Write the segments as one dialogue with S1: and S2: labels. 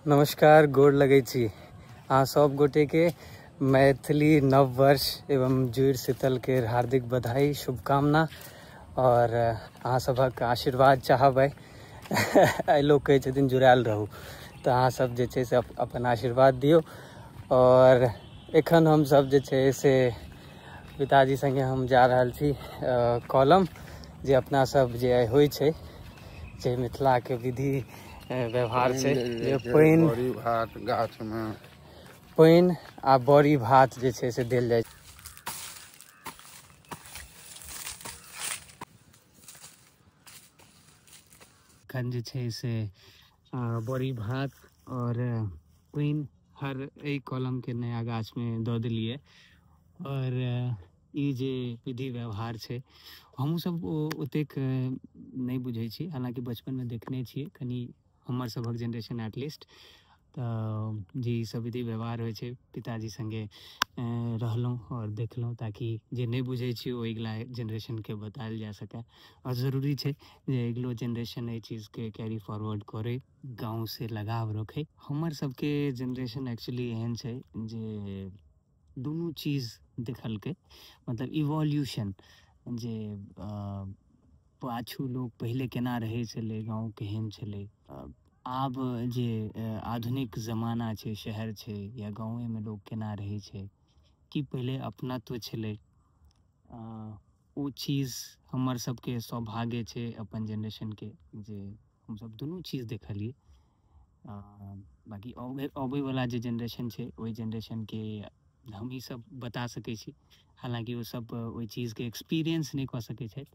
S1: नमस्कार, गोड़ लगै छी अहाँ सब गोटे के मैथिली नव वर्ष एवं जुड़ शीतल के हार्दिक बधाई शुभकामना और अहाँ सबक आशीर्वाद चाहबै। आई लोग कहै छथिन जुड़ायल रहू, तऽ अहाँ सब जे छै से अपन आशीर्वाद दियौ। और एखन हम सब जे छै से पिताजी संगे हम जा रहल छी कॉलम, जे अपना सब जे होइ छै जे मिथिला के विधि व्यवहार छै, जे पानि
S2: भात गाछ में
S1: पानि आ बड़ी भात जे छै से देल जाइ छै। एखन जे छै से बड़ी भात और पानि हर एहि कॉलम के नया गाछ में दऽ देलियै। और ई जे विधि व्यवहार छै हमहूँ सब ओतेक नहि बुझै छी, हालांकि बचपन में देखने छियै कनी हमर सभक जनरेशन एटलीस्ट। तऽ जे सब विधि व्यवहार होइ छै पिताजी संगे रहलहुँ और देखलहुँ, ताकि जे नहीं बुझै छी ओ अगिला जनरेशन के बतायल जा सकै। और ज़रूरी छै जे अगिलो जनरेशन एहि चीज़ के कैरी फॉरवर्ड करे, गाँव से लगाव रखे। हमर सबके जनरेशन एक्चुअली एहन छै जे दुनू चीज़ देखलकै, मतलब इवोल्यूशन, जे पाछू लोग पहले केना रहै छलै, गाँव केहन छलै, आब जे आधुनिक जमाना छै, शहर छै या गाँवे में लोग केना रहै छै, कि पहले अपनत्व छलै, ओ चीज़ हमर सबके सौभाग्य छै अपन जनरेशन के जे हम सब दुनू चीज़ देखलिए। बाकी अबै वाला जे जनरेशन छै ओहि जनरेशन के हम ई सब बता सकै छी, हालांकि वो सब ओहि चीज़ के एक्सपीरियंस नहीं कऽ सकै छथि।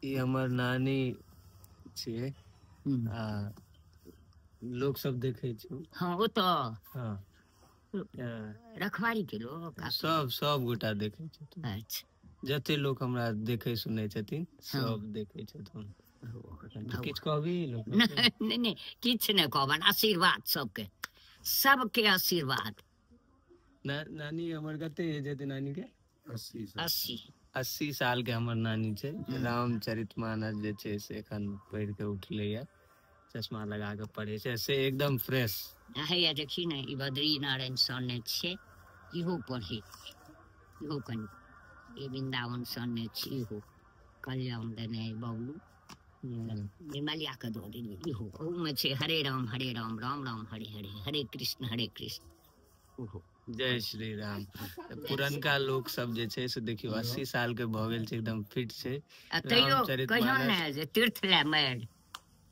S1: ई हमर नानी छियै, लोग सब देखे छै।
S3: हाँ वो तो
S1: हाँ,
S3: रखवारी के लोग
S1: सब गोटा देखे छथिन।
S3: अच्छा,
S1: जते लोग हमरा देखे सुनै छथिन सब देखे छथिन। किछ कहबी लोग?
S3: नहीं किछ नहीं कहबन, आशीर्वाद सबके आशीर्वाद।
S1: नानी हमर कते एज हेतै नानी के?
S3: 80
S1: साल के हमर नानी छै। रामचरितमानस जे छै से एखन पढ़ि के उठले या, चश्मा लगा के पढ़े छै से एकदम फ्रेश।
S3: हैया देखी ने, ई बद्री नारायण सने छै, इहो पढ़े, इहो कनी ई वृंदावन सने छै, इहो कल्याण देने बबलू निर्मलिया के दो दिन इहो में छै हरे राम राम राम हरे हरे, हरे कृष्ण ओहो।
S1: जय श्री राम। पुरनका लोग सब जे छै से देखियो 80 साल के भ गेल छै, एकदम फिट छै।
S3: तैयो कहियो ने जे तीर्थ ले मार,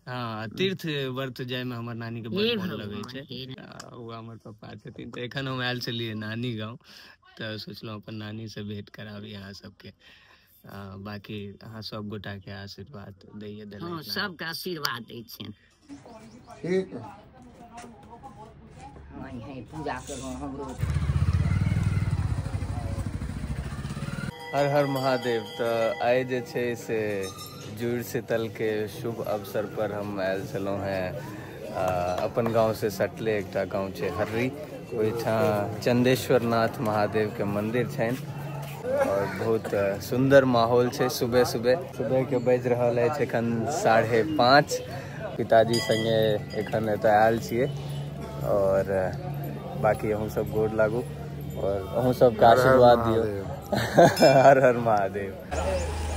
S1: हाँ, तीर्थ व्रत जाय में हमर नानी के बड़ मन लगे छै। वो हमर पापा छथिन, तो एखन हम आयल छलियै नानी गाँव, तो सोचलहुँ अपन नानी से भेंट कराबी अहाँ सबके। बाकी अहाँ सब गोटा के आशीर्वाद दैये देलक।
S3: हाँ, सबके आशीर्वाद दै छियनि।
S2: ठीक है,
S3: पूजा करो हमरो।
S1: हर हर महादेव। तो आइ जे छै से जुड़ शीतल के शुभ अवसर पर हम आयल छलहुँ हैं अपन गांव से सटले एकटा गांव छै हर्री, ओहिठाम चंदेश्वर नाथ महादेव के मंदिर छनि और बहुत सुंदर माहौल छै। सुबह के बज रहल अछि एखन 5:30। पिताजी संगे एखन एतऽ आयल छियै और बाकी अहूँ सब गोड़ लागू और अहूँ सबके आशीर्वाद दियौ। हर हर महादेव।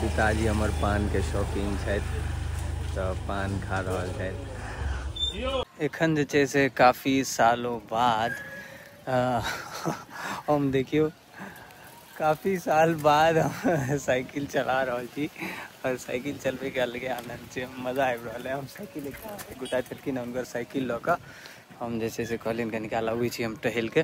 S1: पिताजी हमर पान के शौकीन छथि, तो पान खा रहल छथि। एखन जे छै से काफी सालों बाद हम देखियो काफी साल बाद हम साइकिल चला रहल छी और साइकिल चलबे के अलगे आनंद छै, मजा आबि रहल है। हम साइकिल एक गोटा छलखिन, हुनकर साइकिल लऽ कऽ हम जे छै से कहलियनि कनिकाल अबै छी हम टहल के।